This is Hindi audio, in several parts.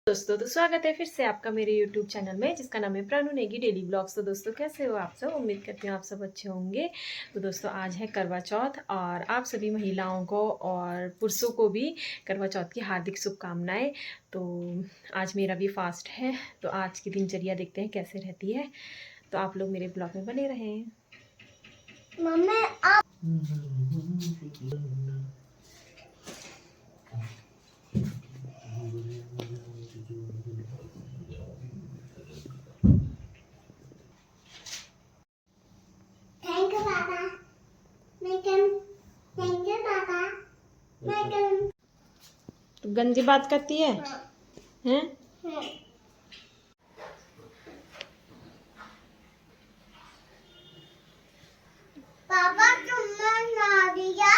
दोस्तों तो स्वागत है फिर से आपका मेरे YouTube चैनल में जिसका नाम है प्राणु नेगी डेली ब्लॉग्स। तो दोस्तों कैसे हो आप सब, उम्मीद करती हूँ आप सब अच्छे होंगे। तो दोस्तों आज है करवा चौथ और आप सभी महिलाओं को और पुरुषों को भी करवा चौथ की हार्दिक शुभकामनाएं। तो आज मेरा भी फास्ट है, तो आज की दिनचर्या देखते हैं कैसे रहती है। तो आप लोग मेरे ब्लॉग में बने रहें। मम्मी आप थैंक यू पापा। थैंक यू पापा। तो गंदी बात करती है हैं? पापा तुमने ना दिया।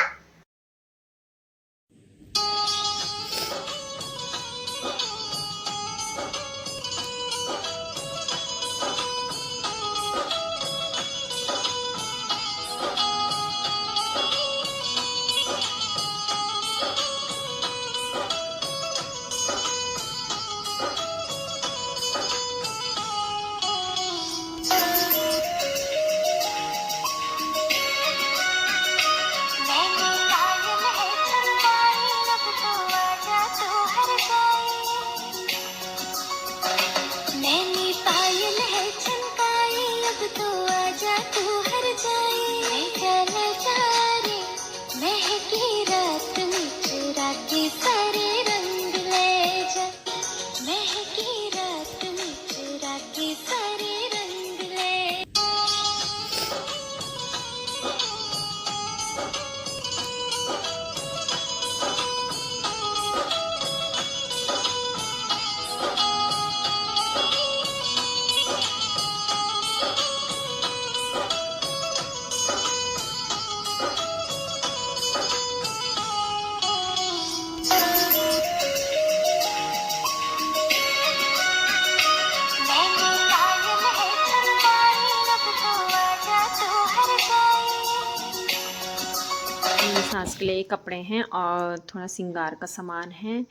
सास के लिए कपड़े हैं और थोड़ा श्रृंगार का सामान है।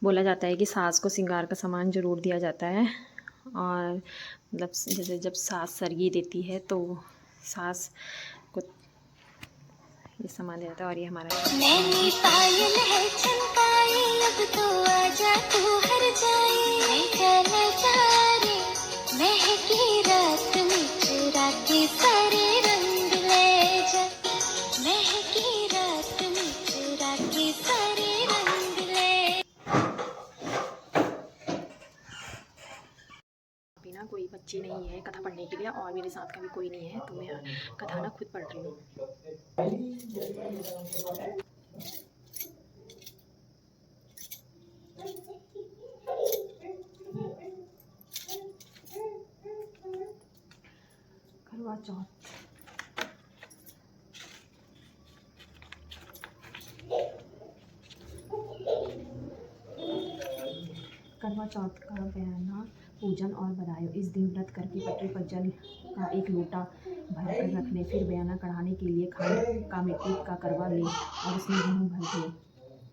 बोला जाता है कि सास को श्रृंगार का सामान ज़रूर दिया जाता है। और मतलब जैसे जब सास सरगी देती है तो सास को ये सामान दिया जाता है। और ये हमारा ना कोई बच्ची नहीं है कथा पढ़ने के लिए और मेरे साथ का भी कोई नहीं है, तो मैं कथा ना खुद पढ़ रही हूँ। करवा चौथ करवा चौथ का बयाना पूजन और बधाई। इस दिन व्रत करके पटरी पर जल का एक लोटा भर कर रख ले, फिर बयाना कढ़ाने के लिए खांड का मिट्टी का करवा ले और उसमें गेहूँ भर दे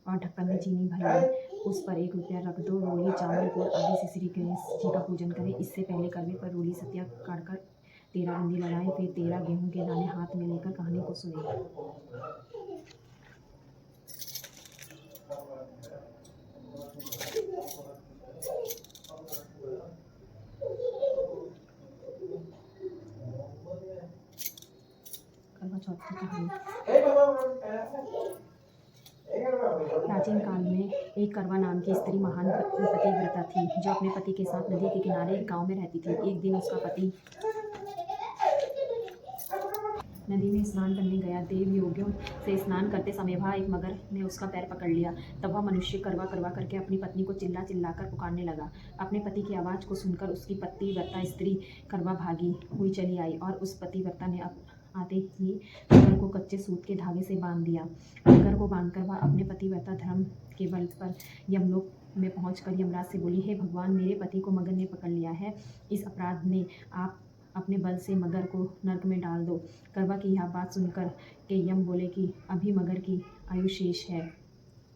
और ढक्कन में चीनी भर ले। उस पर 1 रुपया रख दो। रोली चावल गुड़ आदि से श्री गणेश जी का पूजन करें। इससे पहले करवे पर रोली सतिया काटकर 13 बंदी लगाएं, फिर 13 गेहूँ के दाने हाथ में लेकर कहानी को सुने। करवा चौथ की कहानी। प्राचीन काल में एक करवा नाम की स्त्री महान पतिव्रता थी जो अपने पति के साथ नदी के किनारे एक गांव में रहती थी। एक दिन उसका पति नदी में स्नान करने गया। देव योगियों से स्नान करते समय वहाँ एक मगर ने उसका पैर पकड़ लिया। तब वह मनुष्य करवा करवा करके अपनी पत्नी को चिल्ला चिल्ला कर पुकारने लगा। अपने पति की आवाज़ को सुनकर उसकी पतिव्रता स्त्री करवा भागी हुई चली आई और उस पतिव्रता ने आते ही मगर को कच्चे सूत के धागे से बांध दिया। मगर को बांधकर वह अपने पतिव्रता धर्म के बल पर यमलोक में पहुंचकर यमराज से बोली, हे भगवान, मेरे पति को मगर ने पकड़ लिया है। इस अपराध ने आप अपने बल से मगर को नरक में डाल दो। करवा की यह बात सुनकर के यम बोले कि अभी मगर की आयु शेष है।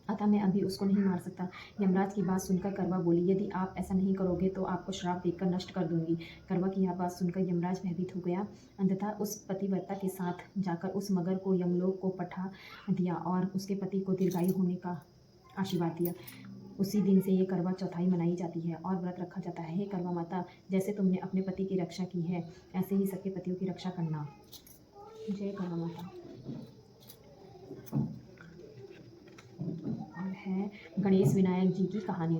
अतः मैं अभी उसको नहीं मार सकता। यमराज की बात सुनकर करवा बोली, यदि आप ऐसा नहीं करोगे तो आपको श्राप देकर नष्ट कर दूंगी। करवा की यह बात सुनकर यमराज भयभीत हो गया। अंततः उस पतिव्रता के साथ जाकर उस मगर को यमलोक को पठा दिया और उसके पति को दीर्घायु होने का आशीर्वाद दिया। उसी दिन से ये करवा चौथाई मनाई जाती है और व्रत रखा जाता है। हे करवा माता, जैसे तुमने अपने पति की रक्षा की है, ऐसे ही सबके पतियों की रक्षा करना। जय करवा माता। और है गणेश विनायक जी की कहानी।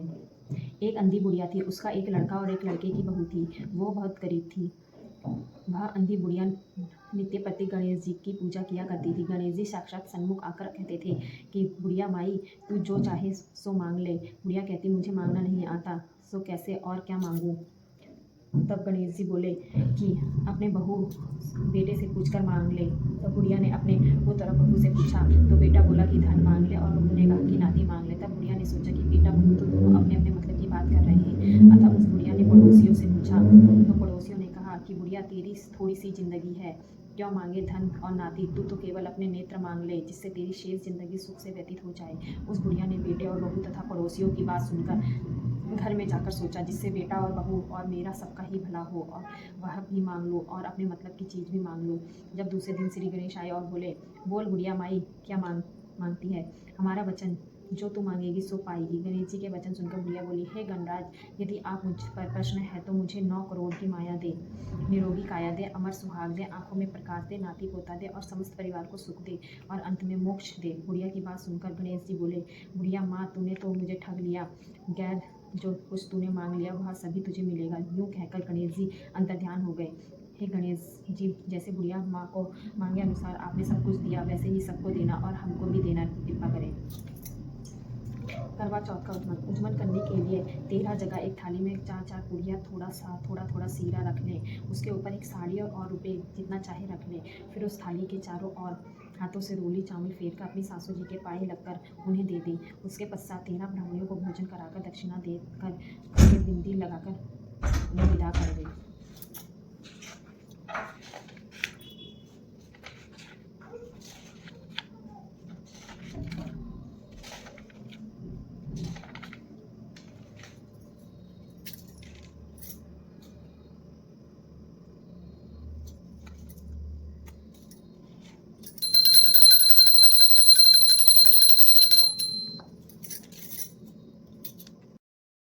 एक अंधी बुढ़िया थी, उसका एक लड़का और एक लड़के की बहू थी। वो बहुत गरीब थी। वह अंधी बुढ़िया नित्य प्रति गणेश जी की पूजा किया करती थी। गणेश जी साक्षात सन्मुख आकर कहते थे कि बुढ़िया माई, तू जो चाहे सो मांग ले। बुढ़िया कहती, मुझे मांगना नहीं आता, सो कैसे और क्या मांगूं। तब गणेश जी बोले कि अपने बहू बेटे से पूछकर मांग ले। तब बुढ़िया ने अपने पुत्र और बहू से पूछा तो बेटा बोला कि धन मांग ले और बहू ने कहा कि नाती मांग ले। तब बुढ़िया ने सोचा कि बेटा बहू तो दोनों अपने अपने मतलब की बात कर रहे हैं। अतः उस बुढ़िया ने पड़ोसियों से पूछा तो पड़ोसियों ने कहा कि बुढ़िया, तेरी थोड़ी सी जिंदगी है, क्यों मांगे धन और नाती, तू तो केवल अपने नेत्र मांग ले, जिससे तेरी शेष जिंदगी सुख से व्यतीत हो जाए। उस बुढ़िया ने बेटे और बहू तथा पड़ोसियों की बात सुनकर घर में जाकर सोचा, जिससे बेटा और बहू और मेरा सबका ही भला हो, और वह भी मांग लो और अपने मतलब की चीज़ भी मांग लो। जब दूसरे दिन श्री गणेश आए और बोले, बोल बुढ़िया माई, क्या मांगती है? हमारा वचन, जो तू मांगेगी सो पाएगी। गणेश जी के वचन सुनकर बुढ़िया बोली, हे गणराज, यदि आप मुझ पर प्रश्न है तो मुझे 9 करोड़ की माया दे, निरोगी काया दे, अमर सुहाग दे, आंखों में प्रकाश दे, नाती पोता दे और समस्त परिवार को सुख दे और अंत में मोक्ष दे। बुढ़िया की बात सुनकर गणेश जी बोले, बुढ़िया माँ, तूने तो मुझे ठग लिया। गैर जो कुछ तूने मांग लिया वह सभी तुझे मिलेगा। यूँ कहकर गणेश जी अंतर्ध्यान हो गए। हे गणेश जी, जैसे बुढ़िया माँ को मांगे अनुसार आपने सब कुछ दिया, वैसे ही सबको देना और हमको भी देना, कृपा करें। करवा चौथ का उज्जमन करने के लिए 13 जगह एक थाली में 4-4 पूड़ियाँ, थोड़ा सीरा रख लें। उसके ऊपर एक साड़ी और रुपये जितना चाहे रख लें। फिर उस थाली के चारों ओर हाथों से रोली चावल फेर कर अपनी सासू जी के पाए लगकर उन्हें दे दें। उसके पश्चात 13 ब्राह्मणों को भोजन कराकर दक्षिणा देकर बिंदी लगाकर उन्हें विदा कर दें।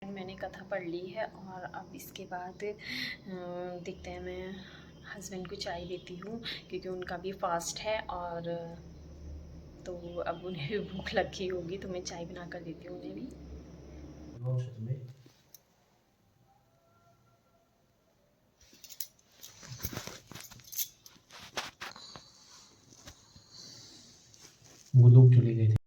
मैंने कथा पढ़ ली है और अब इसके बाद देखते हैं, मैं हस्बैंड को चाय देती हूँ क्योंकि उनका भी फास्ट है, और तो अब उन्हें भी भूख लगी होगी, तो मैं चाय बना कर देती हूँ उन्हें भी। वो लोग चले गए थे।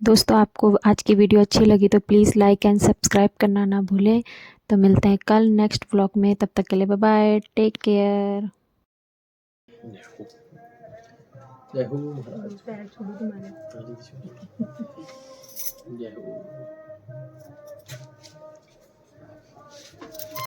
दोस्तों, आपको आज की वीडियो अच्छी लगी तो प्लीज़ लाइक एंड सब्सक्राइब करना ना भूलें। तो मिलते हैं कल नेक्स्ट व्लॉग में, तब तक के लिए बाय बाय, टेक केयर। जय हो महाराज। जय हो।